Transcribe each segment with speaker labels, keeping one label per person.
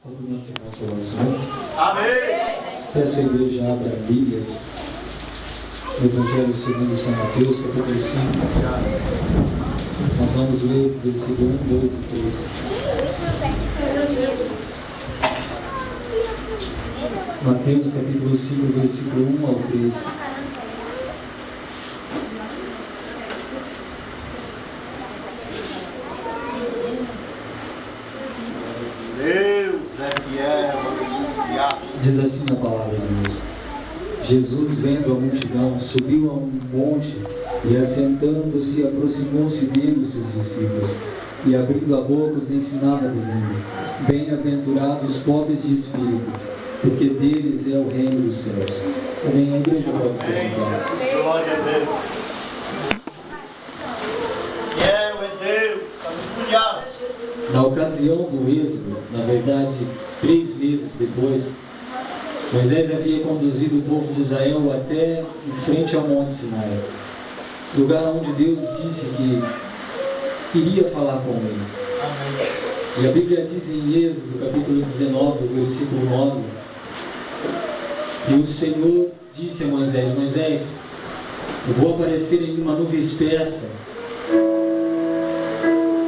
Speaker 1: Cumprimento essa consolação.
Speaker 2: Amém.
Speaker 1: Peço a igreja abra a Bíblia, o Evangelho segundo São Mateus, capítulo 5. Nós vamos ler versículo 1, 2 e 3. Mateus capítulo 5, versículo 1 ao 3. Diz assim a palavra de Deus. Jesus, vendo a multidão, subiu a um monte e, assentando-se, aproximou-se dele os seus discípulos, e abrindo a boca os ensinava, dizendo: Bem-aventurados os pobres de espírito, porque deles é o reino dos céus. Amém. A igreja pode ser sentada.
Speaker 2: Glória a Deus.
Speaker 1: Na ocasião do êxodo, na verdade, 3 meses depois, Moisés havia conduzido o povo de Israel até em frente ao Monte Sinai, lugar onde Deus disse que iria falar com ele. E a Bíblia diz em Êxodo, capítulo 19, versículo 9, que o Senhor disse a Moisés: Moisés, eu vou aparecer em uma nuvem espessa,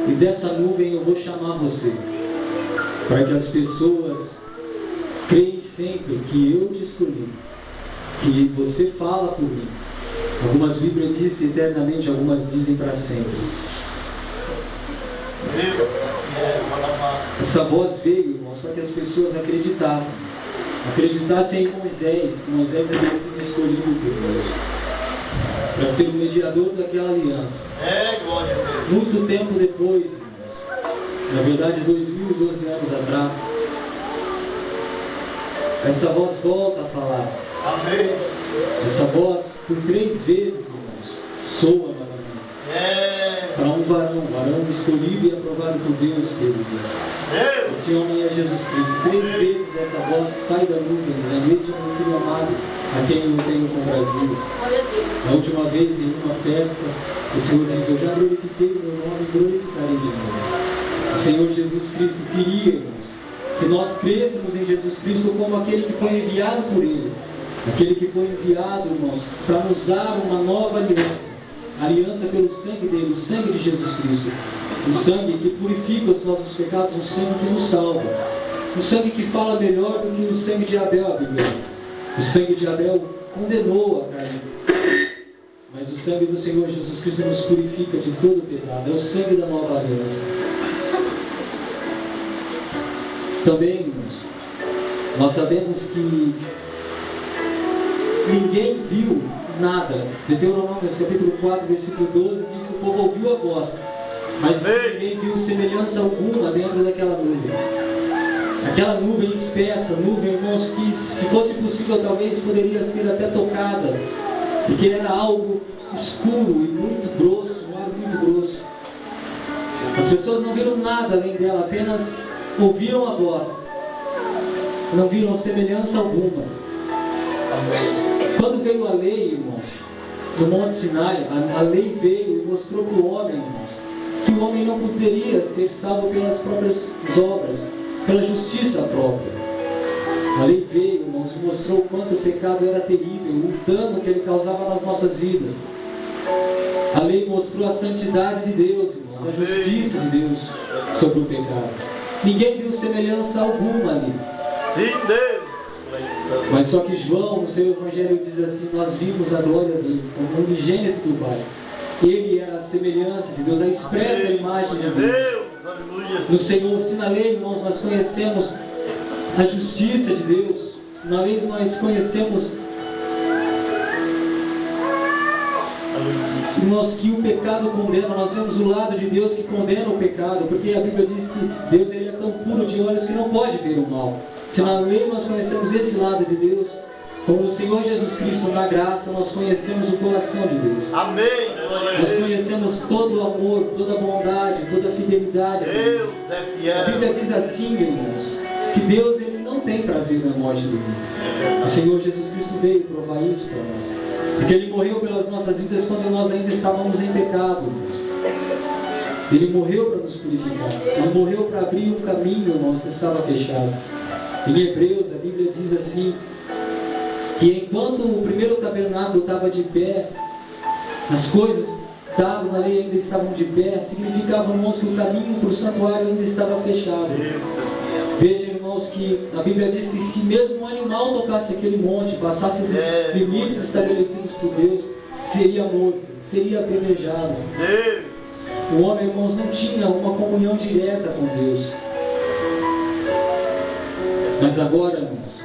Speaker 1: e dessa nuvem eu vou chamar você, para que as pessoas creem sempre que eu te escolhi, que você fala por mim. Algumas Bíblias dizem eternamente, algumas dizem para sempre. Essa voz veio, irmãos, para que as pessoas acreditassem em Moisés, que Moisés havia sido escolhido por Deus para ser o mediador daquela aliança.
Speaker 2: Glória a Deus.
Speaker 1: Muito tempo depois, irmãos, na verdade 2012 anos atrás, essa voz volta a falar.
Speaker 2: Amém.
Speaker 1: Essa voz, por 3 vezes, irmãos, soa novamente. Para um varão escolhido e aprovado por Deus, queridos. Esse homem é Jesus Cristo. 3 vezes essa voz sai da nuvem, dizendo: Esse é o meu filho amado, a quem eu tenho comprazido. Na última vez, em uma festa, o Senhor diz: Eu já glorifiquei o meu nome e glorificarei de novo. O Senhor Jesus Cristo queria, irmãos, que nós crêssemos em Jesus Cristo como aquele que foi enviado por Ele. Aquele que foi enviado, irmãos, para nos dar uma nova aliança. Aliança pelo sangue dele, o sangue de Jesus Cristo. O sangue que purifica os nossos pecados, o sangue que nos salva. O sangue que fala melhor do que o sangue de Abel, a Bíblia diz. O sangue de Abel condenou a Caim. Mas o sangue do Senhor Jesus Cristo nos purifica de todo o pecado. É o sangue da nova aliança. Também, irmãos, nós sabemos que ninguém viu nada. Deuteronômio capítulo 4, versículo 12 diz que o povo ouviu a voz, mas ninguém viu semelhança alguma dentro daquela nuvem. Aquela nuvem espessa, nuvem, irmãos, que se fosse possível talvez poderia ser até tocada, porque era algo escuro e muito grosso, um ar muito grosso. As pessoas não viram nada além dela, apenas ouviram a voz, não viram semelhança alguma. Quando veio a lei, irmãos, do Monte Sinai, a lei veio e mostrou para o homem, irmãos, que o homem não poderia ser salvo pelas próprias obras, pela justiça própria. A lei veio, irmãos, e mostrou o quanto o pecado era terrível, o dano que ele causava nas nossas vidas. A lei mostrou a santidade de Deus, irmãos, a justiça de Deus sobre o pecado. Ninguém viu semelhança alguma ali. Mas só que João, no seu Evangelho, diz assim: Nós vimos a glória dele, como unigênito do Pai. Ele era a semelhança de Deus, a expressa imagem de Deus. No Senhor, se na lei, irmãos, nós conhecemos a justiça de Deus, se na lei nós conhecemos, irmãos, que o pecado condena, nós vemos o lado de Deus que condena o pecado, porque a Bíblia diz que Deus ele é tão puro de olhos que não pode ver o mal. Se na lei nós conhecemos esse lado de Deus, como o Senhor Jesus Cristo na graça, nós conhecemos o coração de Deus.
Speaker 2: Amém.
Speaker 1: Nós conhecemos todo o amor, toda a bondade, toda a fidelidade.
Speaker 2: Deus é fiel.
Speaker 1: A Bíblia diz assim, irmãos, que Deus ele não tem prazer na morte do mundo. O Senhor Jesus Cristo veio provar isso para nós. Porque Ele morreu pelas nossas vidas quando nós ainda estávamos em pecado. Ele morreu para nos purificar. Ele morreu para abrir um caminho, irmãos, que estava fechado. Em Hebreus, a Bíblia diz assim, que enquanto o primeiro tabernáculo estava de pé, as coisas dadas na lei ainda estavam de pé, significava, irmãos, que o caminho para o santuário ainda estava fechado. Veja, irmãos, que a Bíblia diz que se mesmo um animal tocasse aquele monte, passasse dos limites estabelecidos por Deus, seria morto, seria apedrejado. O homem, irmãos, não tinha uma comunhão direta com Deus. Mas agora, irmãos,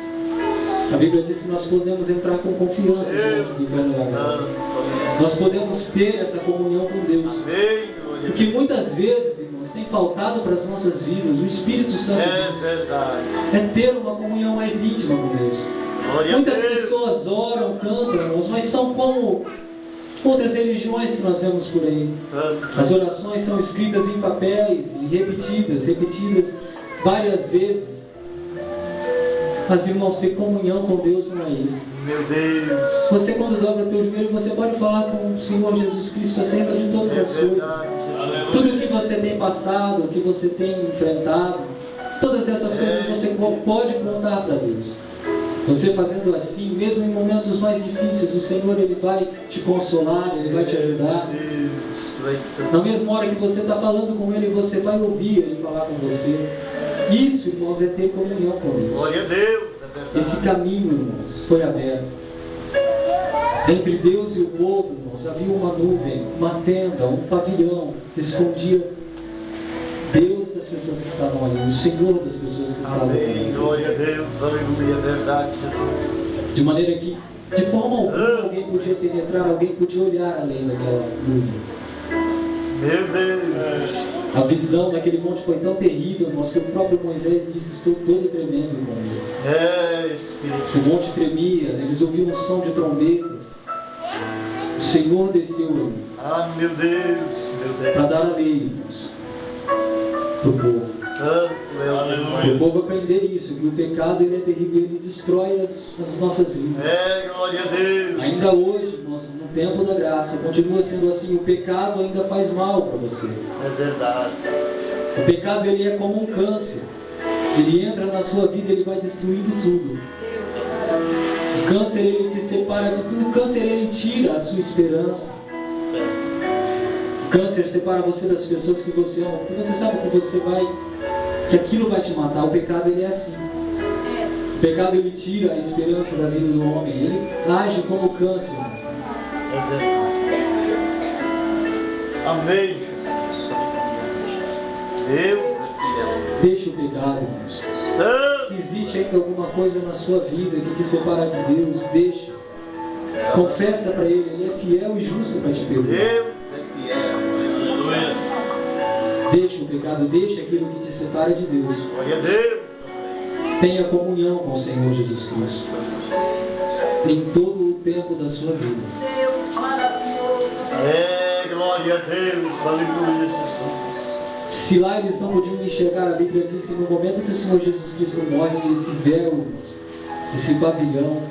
Speaker 1: a Bíblia diz que nós podemos entrar com confiança diante do trono da graça. Nós podemos ter essa comunhão com Deus. Porque muitas vezes, irmãos, tem faltado para as nossas vidas o Espírito Santo de Deus. É ter uma comunhão mais íntima com Deus. Muitas pessoas oram, cantam, irmãos, mas são como outras religiões que nós vemos por aí. As orações são escritas em papéis e repetidas várias vezes. Mas, irmãos, ter comunhão com Deus não é isso.
Speaker 2: Meu Deus.
Speaker 1: Você, quando dobra o teu joelho, você pode falar com o Senhor Jesus Cristo acerca de todas as coisas. Tudo o que você tem passado, o que você tem enfrentado, todas essas coisas você pode contar para Deus. Você fazendo assim, mesmo em momentos mais difíceis, o Senhor, Ele vai te consolar, Ele vai te ajudar. Na mesma hora que você está falando com Ele, você vai ouvir Ele falar com você. Isso, irmãos, é ter comunhão com Deus.
Speaker 2: Glória a Deus.
Speaker 1: Esse caminho, irmãos, foi aberto. Entre Deus e o povo, irmãos, havia uma nuvem, uma tenda, um pavilhão que escondia Deus das pessoas que estavam ali, o Senhor das pessoas que estavam ali.
Speaker 2: Amém. Glória a Deus. Aleluia. É verdade, Jesus.
Speaker 1: De maneira que, de forma alguma, alguém podia penetrar, alguém podia olhar além daquela nuvem.
Speaker 2: Meu Deus.
Speaker 1: A visão daquele monte foi tão terrível, irmãos, que o próprio Moisés disse: estou todo tremendo com ele.
Speaker 2: Espírito.
Speaker 1: O monte tremia, eles ouviam um som de trombetas. O Senhor desceu ali.
Speaker 2: Ah, meu Deus, meu Deus.
Speaker 1: Para dar a lei, irmãos, para o povo. Para o povo aprender isso, que o pecado ele é terrível, ele destrói as nossas vidas.
Speaker 2: Glória a Deus.
Speaker 1: Ainda hoje, irmãos, no tempo da graça, continua sendo assim, o pecado ainda faz mal para você.
Speaker 2: É verdade.
Speaker 1: O pecado ele é como um câncer. Ele entra na sua vida, ele vai destruindo tudo. O câncer ele te separa de tudo. O câncer ele tira a sua esperança. O câncer separa você das pessoas que você ama, porque você sabe que aquilo vai te matar. O pecado ele é assim. O pecado ele tira a esperança da vida do homem. Ele age como câncer.
Speaker 2: É verdade. Amém.
Speaker 1: Deixa o pecado, irmãos. Se existe ainda alguma coisa na sua vida que te separa de Deus, deixa. Confessa para Ele, Ele é fiel e justo para te perdoar.
Speaker 2: Deus é fiel.
Speaker 1: Deixa o pecado, deixa aquilo que te separa de Deus.
Speaker 2: Glória a Deus.
Speaker 1: Tenha comunhão com o Senhor Jesus Cristo em todo o tempo da sua vida.
Speaker 3: Deus maravilhoso.
Speaker 2: Glória a Deus. Aleluia, Jesus.
Speaker 1: Se lá eles não podiam enxergar, a Bíblia diz que no momento que o Senhor Jesus Cristo morre, esse véu, esse pavilhão,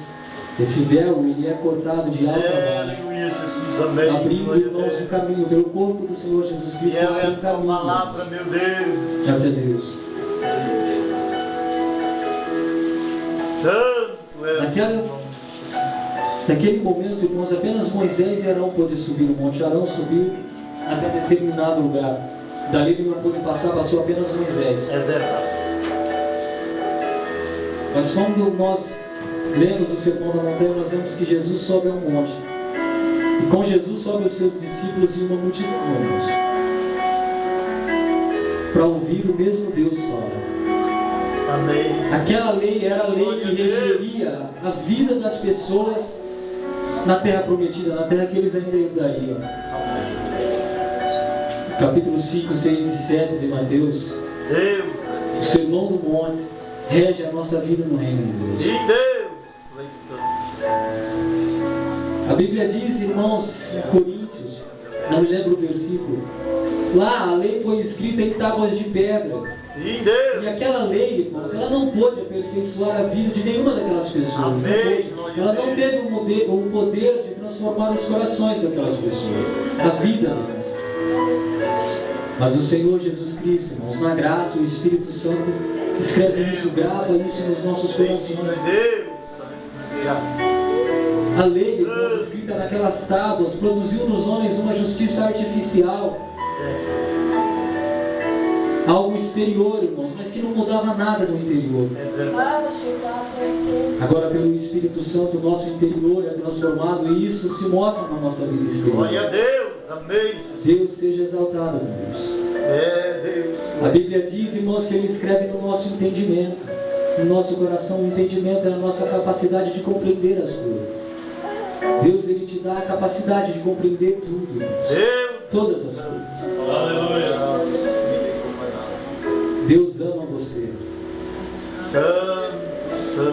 Speaker 1: esse véu, ele é cortado de alto a baixo.
Speaker 2: Aleluia, Jesus. Amém.
Speaker 1: Abrindo, irmãos, um caminho pelo corpo do Senhor Jesus Cristo.
Speaker 2: É
Speaker 1: Um caminho,
Speaker 2: a palavra, meu Deus.
Speaker 1: até Deus. Naquele momento, irmãos, apenas Moisés e Arão pôde subir o monte. Arão subiu até determinado lugar. Dali ele não pôde passar, passou apenas Moisés.
Speaker 2: É verdade.
Speaker 1: Mas quando nós lemos o Sermão da Montanha, nós vemos que Jesus sobe a um monte. E com Jesus sobe os seus discípulos e uma multidão, irmãos, para ouvir o mesmo Deus falar.
Speaker 2: Amém.
Speaker 1: Aquela lei era a lei que regeria a vida das pessoas na terra prometida, na terra que eles ainda herdariam. Capítulo 5, 6 e 7 de Mateus.
Speaker 2: Deus.
Speaker 1: O Sermão do Monte rege a nossa vida no reino de Deus.
Speaker 2: E Deus.
Speaker 1: A Bíblia diz, irmãos, em Coríntios, não me lembro o versículo, lá a lei foi escrita em tábuas de pedra.
Speaker 2: E Deus.
Speaker 1: E aquela lei, irmãos, ela não pôde aperfeiçoar a vida de nenhuma daquelas pessoas.
Speaker 2: Amém.
Speaker 1: Ela não teve o poder de transformar os corações daquelas pessoas, a vida delas. Mas o Senhor Jesus Cristo, irmãos, na graça, o Espírito Santo escreve isso, grava isso nos nossos corações. A lei, irmãos, escrita naquelas tábuas, produziu nos homens uma justiça artificial. Algo exterior, irmãos, mas que não mudava nada no interior. Agora, pelo Espírito Santo, o nosso interior é transformado e isso se mostra na nossa vida exterior.
Speaker 2: Glória a Deus, amém.
Speaker 1: Deus seja exaltado, meu Deus.
Speaker 2: Deus.
Speaker 1: A Bíblia diz, irmãos, que Ele escreve no nosso entendimento. No nosso coração, o entendimento é a nossa capacidade de compreender as coisas. Deus, Ele te dá a capacidade de compreender tudo, irmãos. Todas as coisas.
Speaker 2: Aleluia.
Speaker 1: Deus ama você.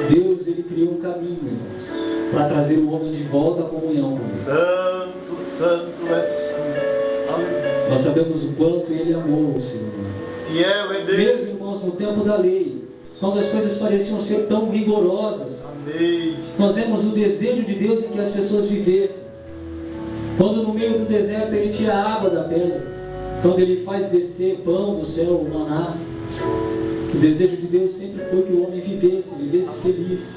Speaker 1: Deus, Ele criou um caminho, irmãos, para trazer o homem de volta à comunhão com Ele.
Speaker 2: Santo és tu.
Speaker 1: Nós sabemos o quanto Ele amou o Senhor.
Speaker 2: Fiel é Deus.
Speaker 1: Mesmo, irmãos, no tempo da lei, quando as coisas pareciam ser tão rigorosas,
Speaker 2: Amém.
Speaker 1: nós vemos o desejo de Deus em que as pessoas vivessem. Quando no meio do deserto Ele tira a água da pedra, quando Ele faz descer pão do céu, o maná, o desejo de Deus sempre foi que o homem vivesse feliz,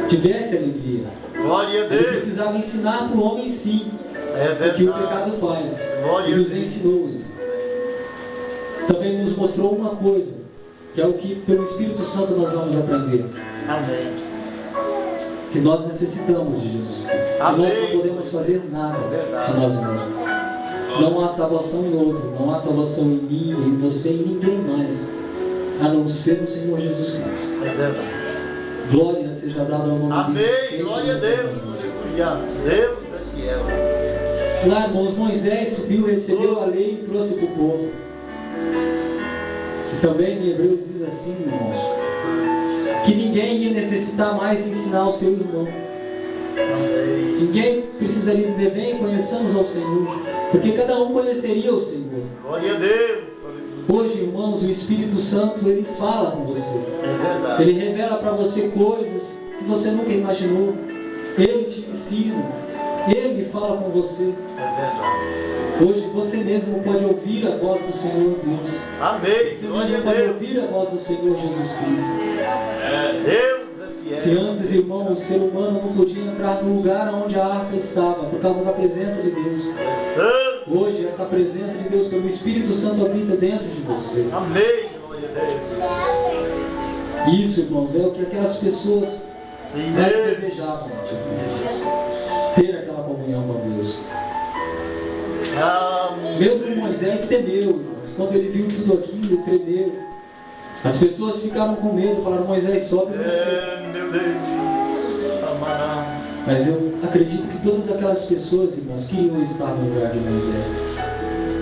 Speaker 1: tivesse alegria.
Speaker 2: Glória a Deus.
Speaker 1: Ele precisava ensinar para o homem, sim, o que o pecado faz. E nos ensinou. Também nos mostrou uma coisa, que é o que pelo Espírito Santo nós vamos aprender.
Speaker 2: Amém.
Speaker 1: Que nós necessitamos de Jesus Cristo.
Speaker 2: Amém.
Speaker 1: Que nós não podemos fazer nada de nós mesmos. Não há salvação em outro, não há salvação em mim, em você, em ninguém mais, a não ser o Senhor Jesus Cristo.
Speaker 2: É verdade.
Speaker 1: Glória seja dada ao nome
Speaker 2: Amém.
Speaker 1: dele.
Speaker 2: Glória a Deus. Aleluia. Deus é fiel.
Speaker 1: Lá, irmãos, Moisés subiu, recebeu a lei e trouxe para o povo. E também em Hebreus diz assim, irmãos, que ninguém ia necessitar mais ensinar ao seu irmão.
Speaker 2: Amém.
Speaker 1: Ninguém precisaria dizer, vem, conheçamos ao Senhor, porque cada um conheceria o Senhor.
Speaker 2: Glória a Deus.
Speaker 1: Hoje, irmãos, o Espírito Santo, Ele fala com você.
Speaker 2: É verdade.
Speaker 1: Ele revela para você coisas que você nunca imaginou. Ele te ensina. Ele fala com você.
Speaker 2: É verdade.
Speaker 1: Hoje você mesmo pode ouvir a voz do Senhor Deus.
Speaker 2: Amém.
Speaker 1: Você
Speaker 2: Glória
Speaker 1: mesmo
Speaker 2: a
Speaker 1: pode
Speaker 2: Deus.
Speaker 1: ouvir a voz do Senhor Jesus Cristo.
Speaker 2: Deus é
Speaker 1: Se
Speaker 2: fiel.
Speaker 1: antes, irmão, o ser humano não podia entrar no lugar onde a arca estava, por causa da presença de Deus. Hoje, essa presença de Deus pelo Espírito Santo habita dentro de você.
Speaker 2: Amém. Glória a Deus.
Speaker 1: Isso, irmãos, é o que aquelas pessoas mais desejavam. Ter aquela comunhão com Deus. Mesmo Moisés temeu, irmãos. Quando ele viu tudo aquilo, ele tremeu. As pessoas ficaram com medo, falaram, Moisés, sobe você.
Speaker 2: Meu Deus. Amará.
Speaker 1: Mas eu acredito que todas aquelas pessoas, irmãos, queriam estar no lugar de Moisés.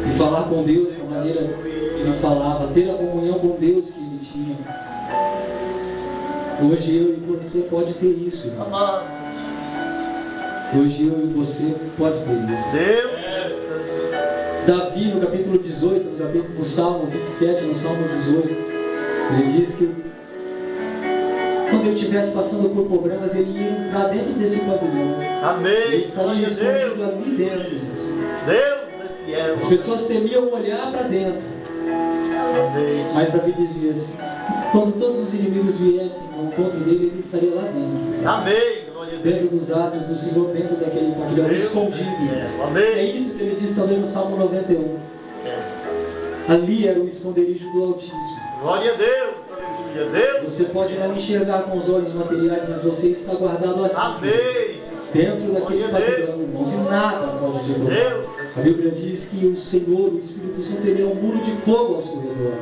Speaker 1: E falar com Deus da maneira que ele falava, ter a comunhão com Deus que ele tinha. Hoje eu e você pode ter isso, irmãos. Hoje eu e você pode ter isso.
Speaker 2: Deus.
Speaker 1: Davi, no capítulo 18, no Salmo 27, no Salmo 18, ele diz que quando ele estivesse passando por problemas, ele ia entrar dentro desse pavilhão.
Speaker 2: Amém.
Speaker 1: Ele estaria
Speaker 2: Glória a
Speaker 1: escondido
Speaker 2: Deus.
Speaker 1: ali dentro, Jesus.
Speaker 2: Deus é fiel.
Speaker 1: As pessoas temiam olhar para dentro.
Speaker 2: Amém.
Speaker 1: Mas Davi dizia assim, quando todos os inimigos viessem ao encontro dele, ele estaria lá dentro.
Speaker 2: Amém. Glória a Deus.
Speaker 1: Dentro dos atos do Senhor, dentro daquele pavilhão,
Speaker 2: Deus.
Speaker 1: escondido.
Speaker 2: Amém.
Speaker 1: É isso que ele diz também no Salmo 91. Ali era o esconderijo do Altíssimo.
Speaker 2: Glória a Deus. Aleluia. Deus.
Speaker 1: Você pode não enxergar com os olhos materiais, mas você está guardado assim.
Speaker 2: Amém.
Speaker 1: Dentro daquele
Speaker 2: Glória a Deus.
Speaker 1: pavilhão, irmãos. E nada pode te roubar.
Speaker 2: Deus.
Speaker 1: A Bíblia diz que o Senhor, o Espírito Santo, ele é um muro de fogo ao seu redor.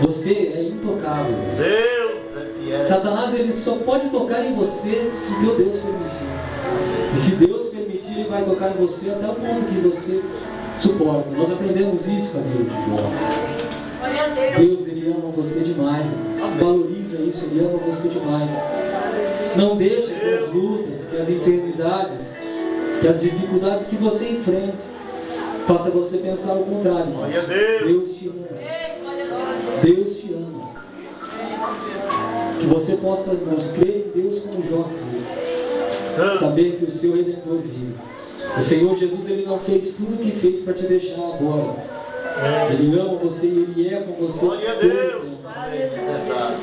Speaker 1: Você é intocável.
Speaker 2: Deus é fiel.
Speaker 1: Satanás, ele só pode tocar em você se teu Deus permitir. E se Deus permitir, ele vai tocar em você até o ponto que você suporta. Nós aprendemos isso com a Bíblia. Deus, ele ama você demais. Irmãos. Valoriza isso, ele ama você demais. Não deixe que as lutas, que as enfermidades, que as dificuldades que você enfrenta, faça você pensar o contrário.
Speaker 2: Glória a Deus.
Speaker 1: Deus te ama. Deus te ama. Que você possa, irmãos, crer em Deus como Jó crê. Saber que o seu Redentor vive. O Senhor Jesus, Ele não fez tudo o que fez para te deixar agora. Ele ama você e Ele é com você.
Speaker 2: Glória a Deus.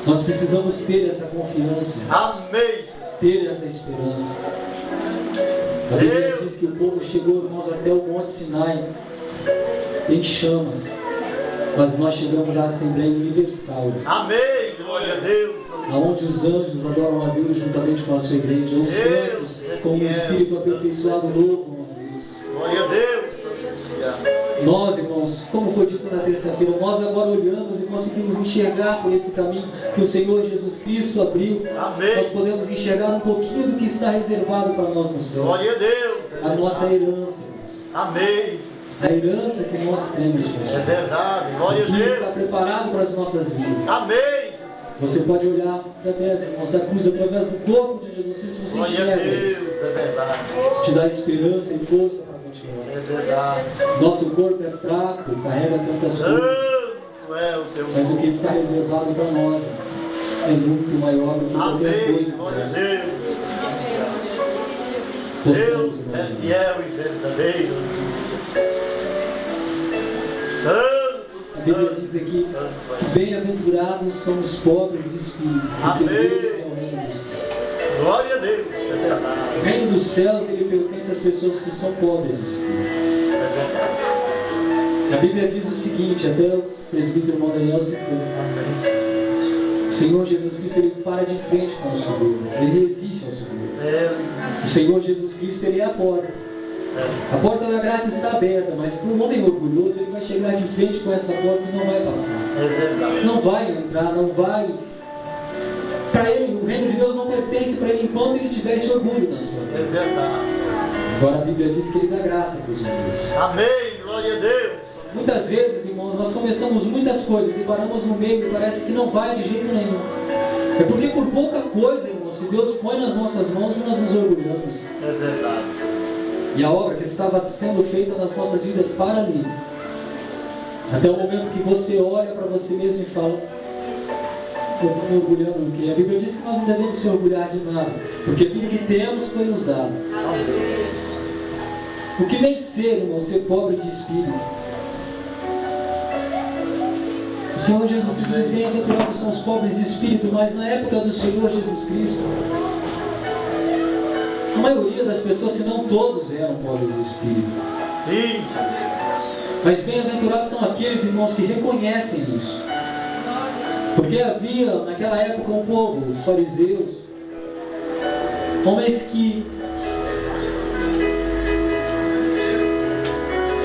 Speaker 1: Nós precisamos ter essa confiança.
Speaker 2: Amém.
Speaker 1: Ter essa esperança. A Bíblia diz que o povo chegou, irmãos, até o Monte Sinai em chamas. Mas nós chegamos à Assembleia Universal.
Speaker 2: Amém. Glória a Deus.
Speaker 1: Aonde os anjos adoram a Deus juntamente com a sua igreja. Os santos, com o Espírito aperfeiçoado louvam a Deus.
Speaker 2: Glória a Deus.
Speaker 1: Nós, irmãos, como foi dito na terça-feira, nós agora olhamos e conseguimos enxergar por esse caminho que o Senhor Jesus Cristo abriu.
Speaker 2: Amém.
Speaker 1: Nós podemos enxergar um pouquinho do que está reservado para nós no céu.
Speaker 2: Glória a Deus.
Speaker 1: A nossa herança, irmãos.
Speaker 2: Amém.
Speaker 1: A herança que nós temos, irmãos.
Speaker 2: É verdade. Glória a
Speaker 1: Que
Speaker 2: Deus.
Speaker 1: está preparado para as nossas vidas.
Speaker 2: Amém.
Speaker 1: Você pode olhar através, irmãos, da cruz, através do corpo de Jesus Cristo, você
Speaker 2: Glória a
Speaker 1: enxerga.
Speaker 2: Deus. É verdade.
Speaker 1: Te dá esperança e força para continuar.
Speaker 2: É verdade.
Speaker 1: Nosso corpo é fraco, carrega tantas coisas.
Speaker 2: Santo é o teu
Speaker 1: Mas o que
Speaker 2: nome.
Speaker 1: está reservado para nós é muito maior do que qualquer
Speaker 2: Amém.
Speaker 1: coisa.
Speaker 2: Glória a
Speaker 1: que
Speaker 2: Deus.
Speaker 1: nós
Speaker 2: Deus
Speaker 1: possamos
Speaker 2: é
Speaker 1: imaginar.
Speaker 2: fiel e verdadeiro. Santo,
Speaker 1: A Bíblia
Speaker 2: santo,
Speaker 1: diz aqui:
Speaker 2: santo é.
Speaker 1: bem-aventurados são os pobres de espírito, porque
Speaker 2: Amém.
Speaker 1: Deus é o reino dos céus.
Speaker 2: Glória a Deus. É
Speaker 1: O
Speaker 2: verdade.
Speaker 1: reino dos céus, ele pertence às pessoas que são pobres de espírito.
Speaker 2: É verdade.
Speaker 1: A Bíblia diz o seguinte, até o presbítero irmão Daniel citou:
Speaker 2: Amém.
Speaker 1: o Senhor Jesus Cristo, ele para de frente com o soberbo, ele resiste ao soberbo. O Senhor Jesus Cristo, ele é a porta. A porta da graça está aberta, mas para um homem orgulhoso, ele vai chegar de frente com essa porta e não vai passar.
Speaker 2: É verdade.
Speaker 1: Não vai entrar, não vai. Para ele, o reino de Deus não pertence para ele enquanto ele tiver esse orgulho na sua
Speaker 2: É
Speaker 1: vida.
Speaker 2: verdade.
Speaker 1: Agora a Bíblia diz que ele dá graça para os humildes.
Speaker 2: Amém. Glória a Deus.
Speaker 1: Muitas vezes, irmãos, nós começamos muitas coisas e paramos no meio e parece que não vai de jeito nenhum. É porque por pouca coisa, irmãos, que Deus põe nas nossas mãos e nós nos orgulhamos.
Speaker 2: É verdade.
Speaker 1: E a obra que estava sendo feita nas nossas vidas para ali. Até o momento que você olha para você mesmo e fala: eu estou me orgulhando do quê? A Bíblia diz que nós não devemos se orgulhar de nada, porque tudo que temos foi nos dado. O que vem ser, irmão, ser pobre de espírito? O Senhor Jesus Cristo diz: bem-aventurados são os pobres de espírito, mas na época do Senhor Jesus Cristo, a maioria das pessoas, se não todos, eram pobres de espírito.
Speaker 2: Isso.
Speaker 1: Mas bem-aventurados são aqueles, irmãos, que reconhecem isso. Porque havia naquela época um povo, os fariseus, homens que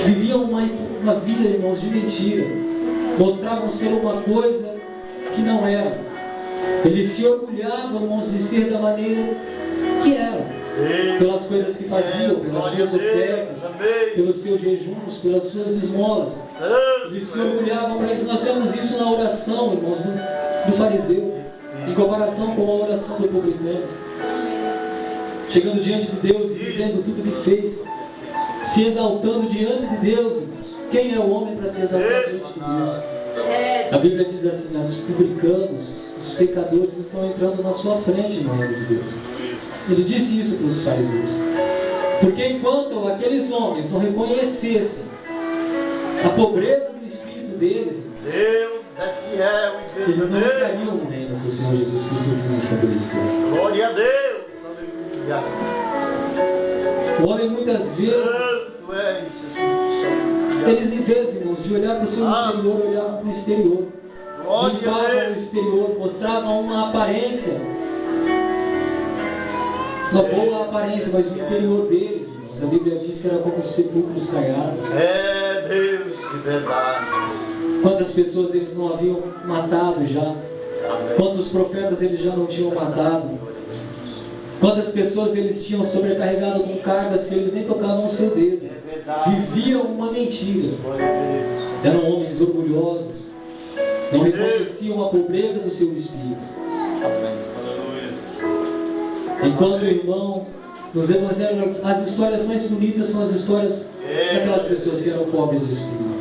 Speaker 1: viviam uma vida, irmãos, de mentira. Mostravam ser uma coisa que não era. Eles se orgulhavam, irmãos, de ser da maneira que eram. Pelas coisas que faziam, pelas suas ofertas, pelos seus jejuns, pelas suas esmolas. Eles se orgulhavam para isso. Nós vemos isso na oração, irmãos, do fariseu, em comparação com a oração do publicano. Chegando diante de Deus e dizendo tudo o que fez, se exaltando diante de Deus, irmãos. Quem é o homem para se exaltar diante de Deus? A Bíblia diz assim: os publicanos, os pecadores estão entrando na sua frente no reino de Deus. Ele disse isso para os fariseus. Porque enquanto aqueles homens não reconhecessem a pobreza do espírito deles,
Speaker 2: Deus é fiel e
Speaker 1: eles não
Speaker 2: verdadeiro.
Speaker 1: entrariam no reino que o Senhor Jesus Cristo vinha estabelecer.
Speaker 2: Glória a Deus. Aleluia.
Speaker 1: O homem muitas vezes,
Speaker 2: Santo é Jesus.
Speaker 1: eles em vez, irmãos, de olhar para o seu exterior, olhavam para o exterior.
Speaker 2: Glória a
Speaker 1: Limpavam o
Speaker 2: Deus.
Speaker 1: exterior, mostravam uma aparência, uma boa aparência, mas o interior deles, irmãos, a Bíblia diz que era como sepulcros caiados.
Speaker 2: É Deus de verdade.
Speaker 1: Quantas pessoas eles não haviam matado já? Quantos profetas eles já não tinham matado? Quantas pessoas eles tinham sobrecarregado com cargas que eles nem tocavam o seu dedo? Viviam uma mentira.
Speaker 2: Glória a Deus.
Speaker 1: Eram homens orgulhosos. Não reconheciam a pobreza do seu espírito.
Speaker 2: Amém. Aleluia.
Speaker 1: Enquanto, irmão, nos evangelhos, as histórias mais bonitas são as histórias daquelas pessoas que eram pobres de espírito.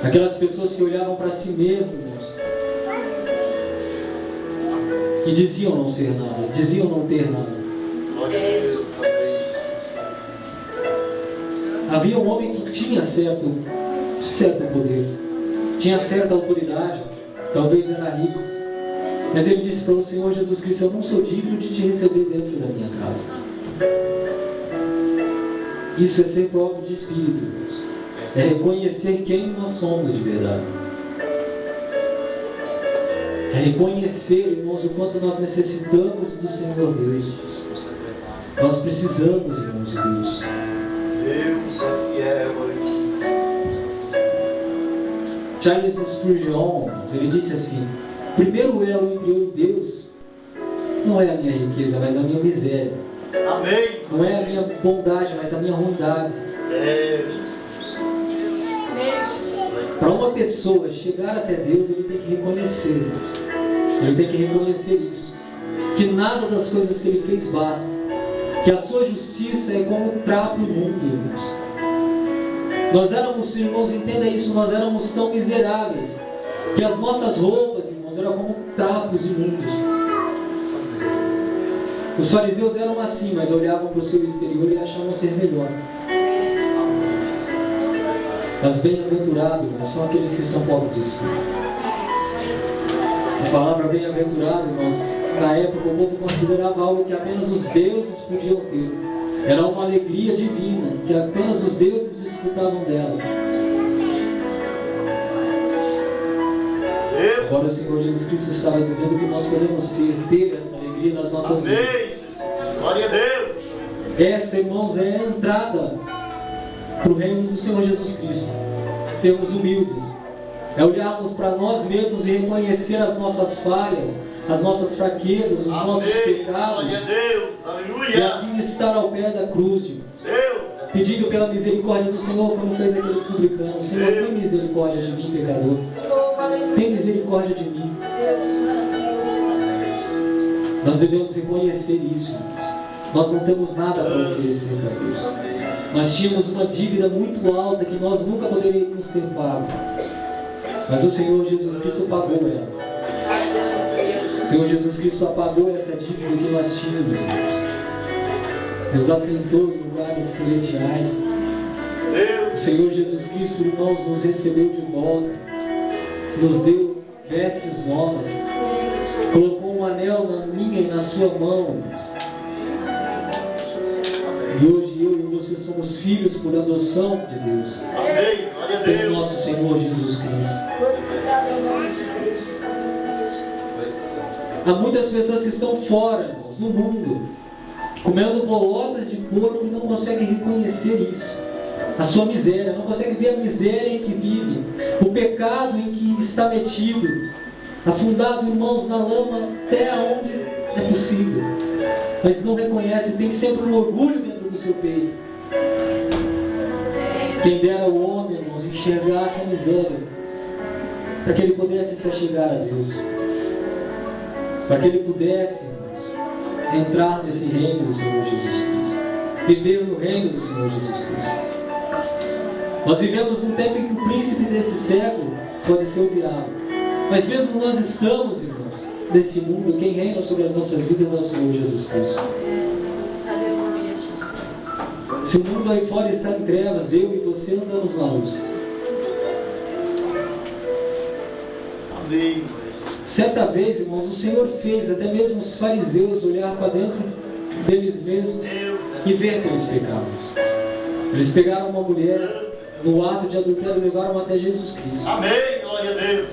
Speaker 1: Aquelas pessoas que olhavam para si mesmos, irmãos, e diziam não ser nada, diziam não ter nada.
Speaker 2: Glória a Deus.
Speaker 1: Havia um homem que tinha certo poder, tinha certa autoridade, talvez era rico, mas ele disse para o Senhor Jesus Cristo: eu não sou digno de te receber dentro da minha casa. Isso é ser pobre de espírito, irmãos. É reconhecer quem nós somos de verdade. É reconhecer, irmãos, o quanto nós necessitamos do Senhor Deus. Nós precisamos, irmãos, de Deus.
Speaker 2: Deus é fiel.
Speaker 1: Charles Spurgeon, ele disse assim: o primeiro elo entre eu e Deus não é a minha riqueza, mas a minha miséria.
Speaker 2: Amém.
Speaker 1: Não é a minha bondade, mas a minha ruindade. Para uma pessoa chegar até Deus, ele tem que reconhecer isso. Ele tem que reconhecer isso. Que nada das coisas que ele fez basta. Que a sua justiça é como um trapo imundo, irmãos. Nós éramos, irmãos, entenda isso, nós éramos tão miseráveis que as nossas roupas, irmãos, eram como trapos imundos. Os fariseus eram assim, mas olhavam para o seu exterior e achavam ser melhor. Mas bem-aventurados, irmãos, são aqueles que são pobres de espírito. A palavra bem-aventurado, irmãos, na época o povo considerava algo que apenas os deuses podiam ter. Era uma alegria divina, que apenas os deuses desfrutavam dela. Agora o Senhor Jesus Cristo estava dizendo que nós podemos ter essa alegria nas nossas vidas.
Speaker 2: Glória a Deus.
Speaker 1: Essa, irmãos, é a entrada para o reino do Senhor Jesus Cristo. Sermos humildes. É olharmos para nós mesmos e reconhecer as nossas falhas, as nossas fraquezas, os nossos pecados.
Speaker 2: Glória a Deus. Aleluia.
Speaker 1: E assim estar ao pé da cruz,
Speaker 2: Deus.
Speaker 1: pedindo pela misericórdia do Senhor, como fez aquele publicano. Senhor, tem misericórdia de mim, pecador. Tem misericórdia de mim. Nós devemos reconhecer isso. Nós não temos nada para oferecer para Deus. Nós tínhamos uma dívida muito alta que nós nunca poderíamos ter pago. Mas o Senhor Jesus Cristo pagou ela. O Senhor Jesus Cristo apagou essa dívida que nós tínhamos. Nos assentou em lugares celestiais. O Senhor Jesus Cristo, irmãos, nos recebeu de volta. Nos deu vestes novas. Colocou um anel na minha e na sua mão. E hoje eu e você somos filhos por adoção de Deus.
Speaker 2: Amém. Glória a
Speaker 1: Pelo
Speaker 2: Deus.
Speaker 1: nosso Senhor Jesus Cristo. Há muitas pessoas que estão fora, irmãos, no mundo, comendo bolotas de porco e não conseguem reconhecer isso. A sua miséria, não conseguem ver a miséria em que vive, o pecado em que está metido, afundado, irmãos, na lama até onde é possível. Mas não reconhece, tem sempre um orgulho dentro do seu peito. Quem dera o homem, irmãos, enxergar essa miséria, para que ele pudesse se achegar a Deus. Para que ele pudesse, irmãos, entrar nesse reino do Senhor Jesus Cristo. Viver no reino do Senhor Jesus Cristo. Nós vivemos num tempo em que o príncipe desse século pode ser o diabo. Mas mesmo nós estamos, irmãos, nesse mundo, quem reina sobre as nossas vidas é o Senhor Jesus Cristo. Se o mundo aí fora está em trevas, eu e você andamos na luz.
Speaker 2: Amém.
Speaker 1: Certa vez, irmãos, o Senhor fez até mesmo os fariseus olhar para dentro deles mesmos e ver que eles pecavam. Eles pegaram uma mulher no ato de adultério e levaram até Jesus Cristo.
Speaker 2: Amém. Glória a Deus.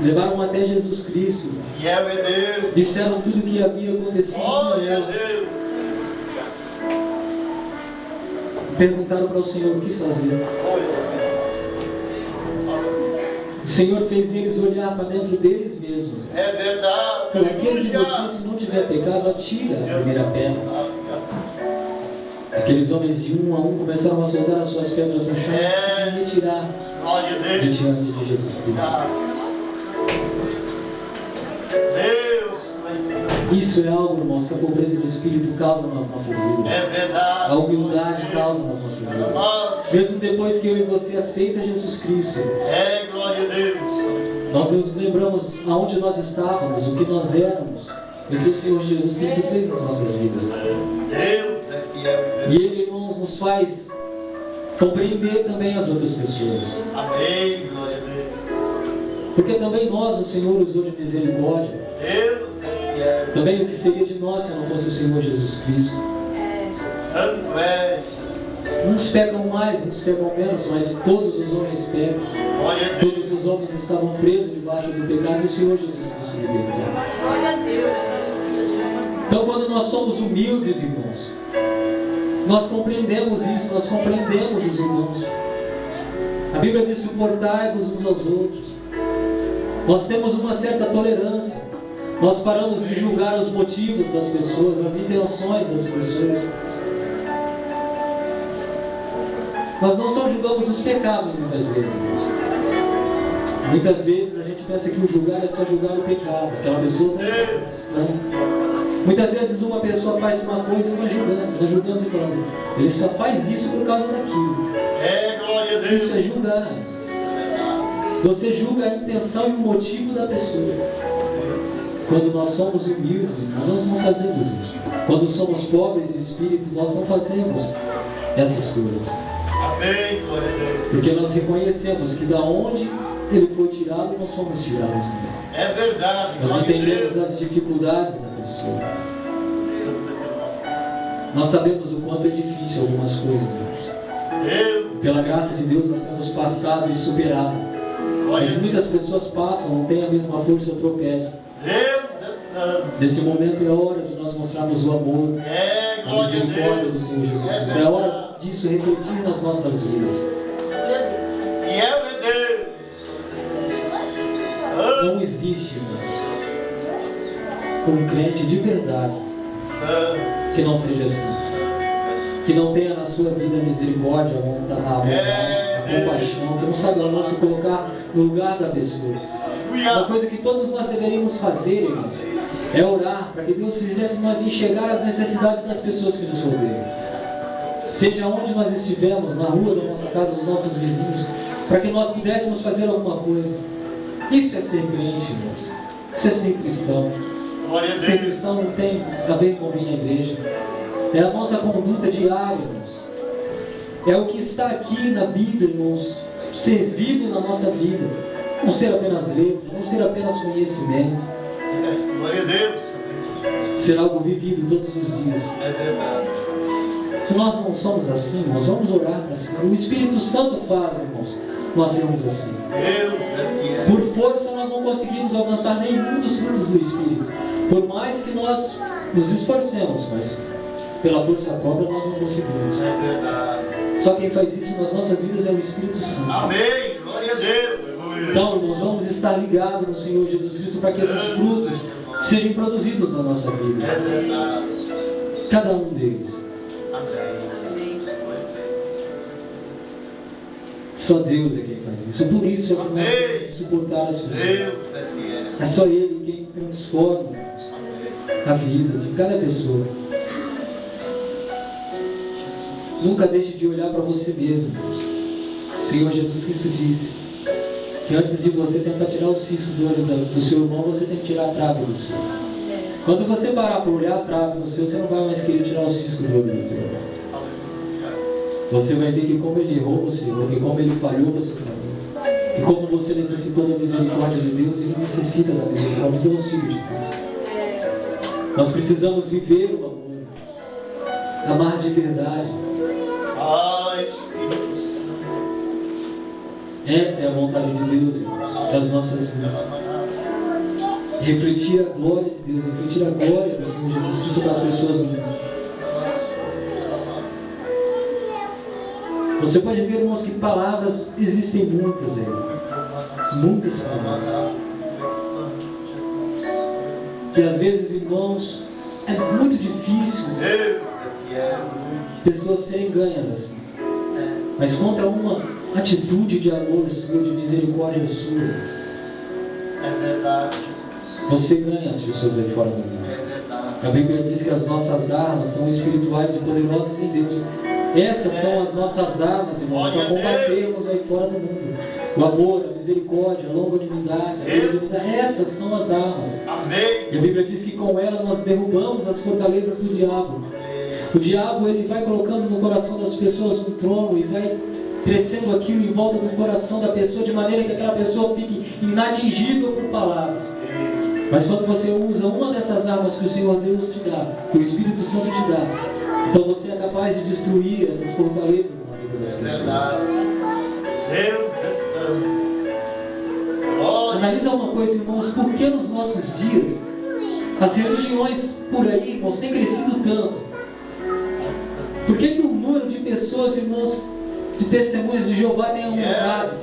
Speaker 1: Levaram até Jesus Cristo.
Speaker 2: Fiel é Deus.
Speaker 1: Disseram tudo o que havia acontecido com
Speaker 2: Glória a
Speaker 1: ela.
Speaker 2: Deus.
Speaker 1: Perguntaram para o Senhor o que fazer. O Senhor fez eles olhar para dentro deles mesmos.
Speaker 2: É verdade.
Speaker 1: Então, aquele de vocês, se não tiver pecado, atira a primeira pedra. Aqueles homens de um a um começaram a soltar as suas pedras no chão e retirar
Speaker 2: Glória a Deus.
Speaker 1: de diante de Jesus Cristo.
Speaker 2: Deus.
Speaker 1: Isso é algo, irmãos, que a pobreza de espírito causa nas nossas vidas.
Speaker 2: É verdade.
Speaker 1: A humildade causa nas nossas vidas. Mesmo depois que eu e você aceita Jesus Cristo,
Speaker 2: É glória a Deus.
Speaker 1: nós nos lembramos aonde nós estávamos, o que nós éramos, e o que o Senhor Jesus Cristo fez nas nossas vidas.
Speaker 2: Deus é fiel.
Speaker 1: E Ele, irmãos, nos faz compreender também as outras pessoas.
Speaker 2: Amém, glória a Deus.
Speaker 1: Porque também nós, o Senhor usou de misericórdia.
Speaker 2: Deus é fiel.
Speaker 1: Também o que seria de nós se não fosse o Senhor Jesus Cristo?
Speaker 2: Santo é Jesus.
Speaker 1: Uns pecam mais, uns pecam menos, mas todos os homens pecam.
Speaker 2: Glória a Deus.
Speaker 1: Todos os homens estavam presos debaixo do pecado e o Senhor Jesus Cristo libertou.
Speaker 3: Glória a Deus.
Speaker 1: Então, quando nós somos humildes, irmãos, nós compreendemos isso, nós compreendemos os irmãos. A Bíblia diz: suportai-vos uns aos outros. Nós temos uma certa tolerância. Nós paramos de julgar os motivos das pessoas, as intenções das pessoas. Nós não só julgamos os pecados muitas vezes, irmãos. Muitas vezes a gente pensa que o julgar é só julgar o pecado. Aquela pessoa não. Muitas vezes uma pessoa faz uma coisa e nós julgamos e falamos: ele só faz isso por causa daquilo.
Speaker 2: Glória a Deus.
Speaker 1: Isso é julgar. Você julga a intenção e o motivo da pessoa. Quando nós somos humildes, nós não fazemos isso. Quando somos pobres de espírito, nós não fazemos essas coisas.
Speaker 2: Amém, glória a Deus.
Speaker 1: Porque nós reconhecemos que da onde ele foi tirado, nós fomos tirados também.
Speaker 2: É verdade.
Speaker 1: Nós
Speaker 2: glória a
Speaker 1: entendemos
Speaker 2: Deus.
Speaker 1: as dificuldades da pessoa. Nós sabemos o quanto é difícil algumas coisas.
Speaker 2: Deus.
Speaker 1: Pela graça de Deus, nós temos passado e superado. Mas muitas pessoas passam, não têm a mesma força ou tropeçam.
Speaker 2: Deus é santo.
Speaker 1: Nesse momento é hora de nós mostrarmos o amor, a
Speaker 2: Glória a
Speaker 1: misericórdia do
Speaker 2: Deus.
Speaker 1: Senhor Jesus Cristo. É hora disso refletir nas nossas vidas.
Speaker 2: Fiel é Deus.
Speaker 1: Não existe, irmãos, um crente de verdade que não seja assim. Que não tenha na sua vida a misericórdia, a bondade, a compaixão, que não sabe não se colocar no lugar da pessoa. Uma coisa que todos nós deveríamos fazer, irmãos, é orar para que Deus fizesse nós enxergar as necessidades das pessoas que nos rodeiam. Seja onde nós estivermos, na rua da nossa casa, dos nossos vizinhos, para que nós pudéssemos fazer alguma coisa. Isso é ser crente, irmãos. Isso é ser cristão. Ser cristão não tem a ver com vir à igreja. É a nossa conduta diária, irmãos. É o que está aqui na Bíblia, irmãos, servido na nossa vida. Não ser apenas letra, não ser apenas conhecimento.
Speaker 2: Glória a Deus.
Speaker 1: Ser algo vivido todos os dias.
Speaker 2: É verdade.
Speaker 1: Se nós não somos assim, nós vamos orar para si. O Espírito Santo faz, irmãos, nós sermos assim.
Speaker 2: Deus é fiel.
Speaker 1: Por força nós não conseguimos alcançar nenhum dos frutos do Espírito. Por mais que nós nos esforcemos, mas pela força própria nós não conseguimos.
Speaker 2: É verdade.
Speaker 1: Só quem faz isso nas nossas vidas é o Espírito Santo.
Speaker 2: Amém. Glória a Deus.
Speaker 1: Então, nós vamos estar ligados no Senhor Jesus Cristo para que esses frutos sejam produzidos na nossa vida.
Speaker 2: É verdade.
Speaker 1: Cada um deles.
Speaker 2: Amém.
Speaker 1: Só Deus é quem faz isso. Por isso é que nós temos que suportar as pessoas.
Speaker 2: Deus é fiel.
Speaker 1: É só Ele quem transforma a vida de cada pessoa. Nunca deixe de olhar para você mesmo. O Senhor Jesus Cristo disse que antes de você tentar tirar o cisco do olho do seu irmão, você tem que tirar a trave do seu. Quando você parar para olhar a trave do seu, você não vai mais querer tirar o cisco do olho do seu irmão. Você vai ver que como ele errou, você errou. E como ele falhou, você falhou. E como você necessitou da misericórdia de Deus, ele necessita da misericórdia do Filho de Deus. Nós precisamos viver o amor. Amar de verdade.
Speaker 2: Espírito Santo.
Speaker 1: Essa é a vontade de Deus, irmãos, das nossas vidas. Refletir a glória de Deus, refletir a glória do Senhor Jesus Cristo para as pessoas do mundo. Você pode ver, irmãos, que palavras existem muitas aí. Muitas palavras. Que às vezes, irmãos, é muito difícil pessoas serem ganhas assim. Mas contra uma atitude de amor sua, de misericórdia sua,
Speaker 2: É verdade.
Speaker 1: você ganha as pessoas aí fora do mundo.
Speaker 2: É verdade.
Speaker 1: A Bíblia diz que as nossas armas são espirituais e poderosas em Deus. Essas são as nossas armas, irmãos, para combatermos aí fora do mundo. O amor, a misericórdia, a longanimidade, a benignidade. Essas são as armas.
Speaker 2: Amém.
Speaker 1: E a Bíblia diz que com ela nós derrubamos as fortalezas do diabo. O diabo, ele vai colocando no coração das pessoas um trono e vai crescendo aquilo em volta do coração da pessoa, de maneira que aquela pessoa fique inatingível por palavras. Mas quando você usa uma dessas armas que o Senhor Deus te dá, que o Espírito Santo te dá, então você é capaz de destruir essas fortalezas na vida das pessoas. Analisa uma coisa, irmãos, por que nos nossos dias as religiões por aí, irmãos, têm crescido tanto? Por que o número de pessoas, irmãos, de testemunhas de Jeová tem aumentado?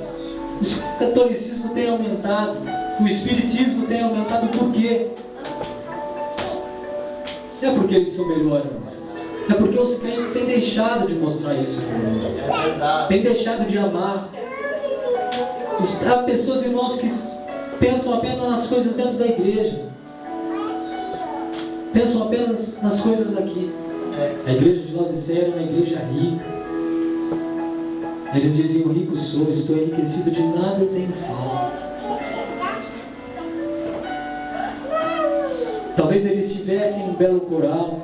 Speaker 1: O catolicismo tem aumentado, o espiritismo tem aumentado. Por quê? É porque eles são melhores, irmãos. É porque os crentes têm deixado de mostrar isso para o mundo. Têm deixado de amar. Há pessoas, irmãos, que pensam apenas nas coisas dentro da igreja. Pensam apenas nas coisas daqui. A igreja de Laodiceia era uma igreja rica. Eles diziam: rico sou, estou enriquecido, de nada eu tenho falta. Talvez eles tivessem um belo coral,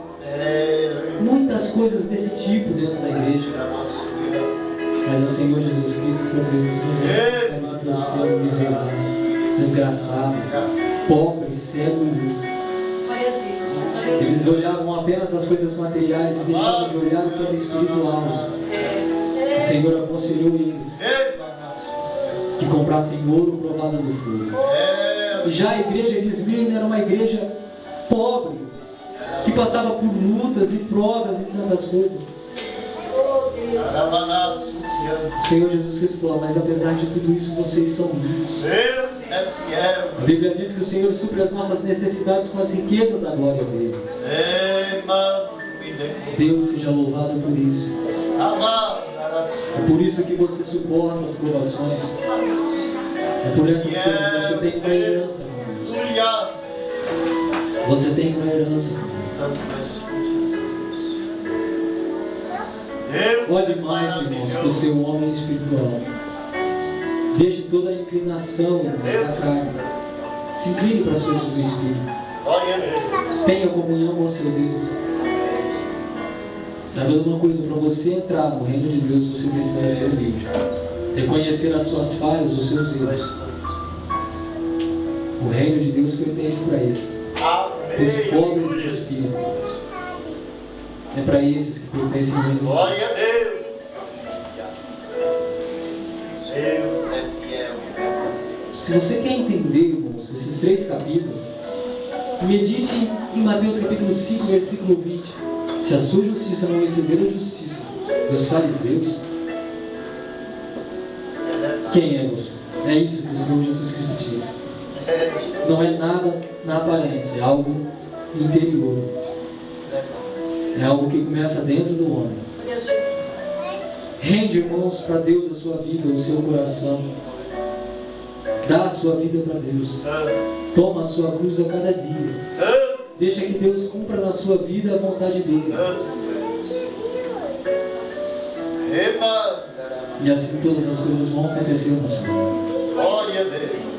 Speaker 1: muitas coisas desse tipo dentro da igreja. Mas o Senhor Jesus Cristo falou: esses meus ser miserável, desgraçado, pobre, cego. Eles olhavam apenas as coisas materiais e deixavam de olhar o que era espiritual. O Senhor aconselhou eles que comprassem ouro provado no fogo. E já a igreja de Esmirna era uma igreja pobre, que passava por lutas e provas e tantas coisas. O Senhor Jesus Cristo falou: mas apesar de tudo isso, vocês são ricos. A Bíblia diz que o Senhor supre as nossas necessidades com as riquezas da glória dele. Deus seja louvado por isso. É por isso que você suporta as provações. É por essas coisas que você tem uma herança com Deus. Você tem uma herança com Deus. Olhe mais, irmãos, para o seu homem espiritual. Deixe toda a inclinação, irmãos, da carne. Se incline para as coisas do Espírito. Tenha comunhão com o seu Deus. Sabe uma coisa? Para você entrar no reino de Deus, você precisa ser livre. Reconhecer as suas falhas, os seus erros. O reino de Deus pertence para eles. Os pobres de espírito. É para esses que pertencem ao reino de Deus.
Speaker 2: Glória a Deus. Deus é fiel.
Speaker 1: Se você quer entender, irmãos, esses 3 capítulos, medite em Mateus capítulo 5, versículo 20. Se a sua justiça não exceder a justiça dos fariseus, quem é você? É isso que o Senhor Jesus Cristo diz. Não é nada na aparência, é algo interior. É algo que começa dentro do homem. Rende, irmãos, para Deus a sua vida, o seu coração. Dá a sua vida para Deus. Toma a sua cruz a cada dia. Deixa que Deus cumpra na sua vida a vontade dele. E assim todas as coisas vão acontecer na sua vida.
Speaker 2: Glória a Deus.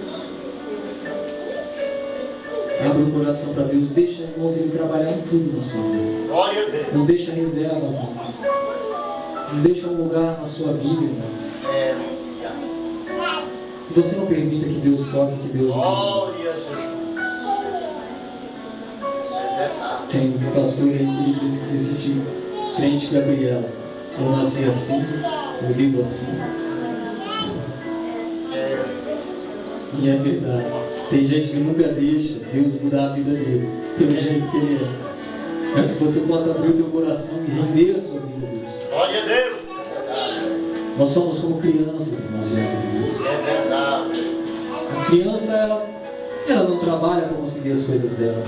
Speaker 1: Abra o coração para Deus. Deixa, irmãos, Ele trabalhar em tudo na sua vida.
Speaker 2: Glória a Deus.
Speaker 1: Não deixa reservas, não deixa um lugar na sua vida, irmão. Que você não permita que Deus toque, que Deus...
Speaker 2: Glória a Jesus.
Speaker 1: Tem um pastor aí que diz que existe crente Gabriela. Eu nasci assim, eu vivo assim. E é verdade. Tem gente que nunca deixa Deus mudar a vida dele, pelo jeito que ele é. Mas que você possa abrir o teu coração e render a sua vida a Deus.
Speaker 2: Glória a Deus.
Speaker 1: Nós somos como crianças, irmãos, diante de Deus.
Speaker 2: É verdade.
Speaker 1: A criança, ela não trabalha para conseguir as coisas dela.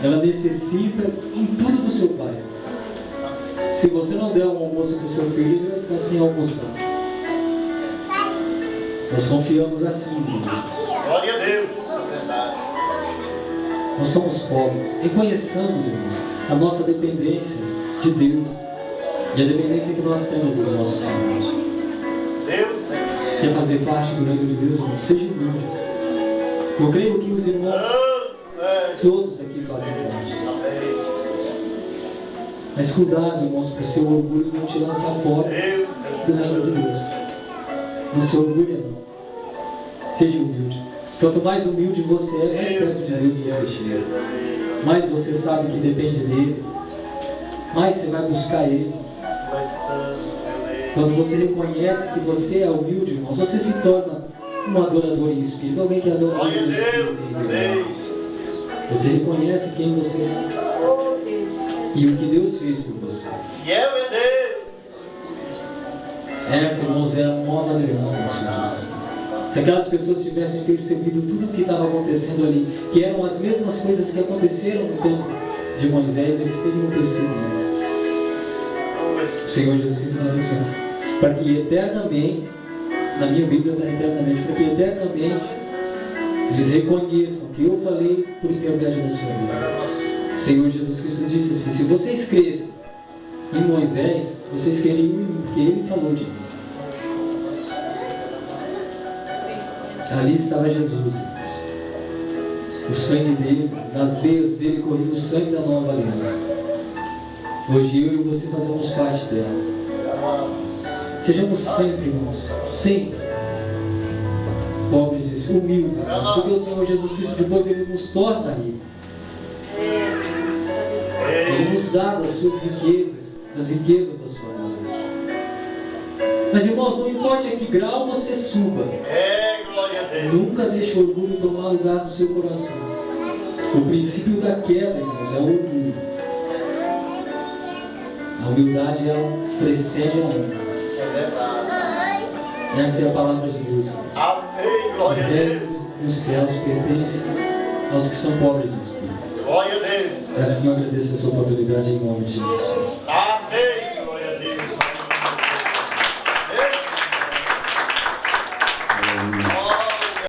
Speaker 1: Ela necessita em tudo do seu pai. Se você não der um almoço para o seu filho, ele vai ficar sem almoçar. Nós confiamos assim, irmãos.
Speaker 2: Glória a Deus. É verdade.
Speaker 1: Nós somos pobres. Reconheçamos, irmãos, a nossa dependência de Deus e a dependência que nós temos dos nossos irmãos.
Speaker 2: Deus é
Speaker 1: Quer fazer parte do reino de Deus, irmão? Seja humilde. Eu creio que os irmãos, todos aqui fazem parte. Mas cuidado, irmãos, para o seu orgulho não te lançar fora do reino de Deus. Não se orgulhe, não. Seja humilde. Quanto mais humilde você é, mais perto de Deus você chega. Mais você sabe que depende dele. Mais você vai buscar ele. Quando você reconhece que você é humilde, irmãos, você se torna um adorador em espírito. Alguém que adora em espírito. Você reconhece quem você é. E o que Deus fez por você. Essa, irmãos, é a nova aliança no Senhor Jesus Cristo. Se aquelas pessoas tivessem percebido tudo o que estava acontecendo ali, que eram as mesmas coisas que aconteceram no tempo de Moisés, eles teriam percebido. O Senhor Jesus Cristo diz assim: para que eternamente, na minha vida está eternamente, para que eternamente eles reconheçam que eu falei por intermédio da sua vida. O Senhor Jesus Cristo disse assim: se vocês crescem em Moisés, vocês queriam em mim, porque ele falou de mim. Ali estava Jesus. O sangue dele, nas veias dele corria o sangue da nova aliança. Hoje eu e você fazemos parte dela. Sejamos sempre, irmãos, sempre pobres e humildes, irmãos, porque o Senhor Jesus Cristo depois ele nos torna ricos. Ele nos dá das suas riquezas, das riquezas da sua mão. Mas, irmãos, não importa em que grau você suba, nunca deixe o orgulho tomar lugar no seu coração. O princípio da queda, irmãos, é o orgulho. A humildade, ela precede a honra. Essa é a palavra de Deus. O reino dos céus pertence aos que são pobres de espírito. Assim eu agradeço essa oportunidade em nome de Jesus Cristo.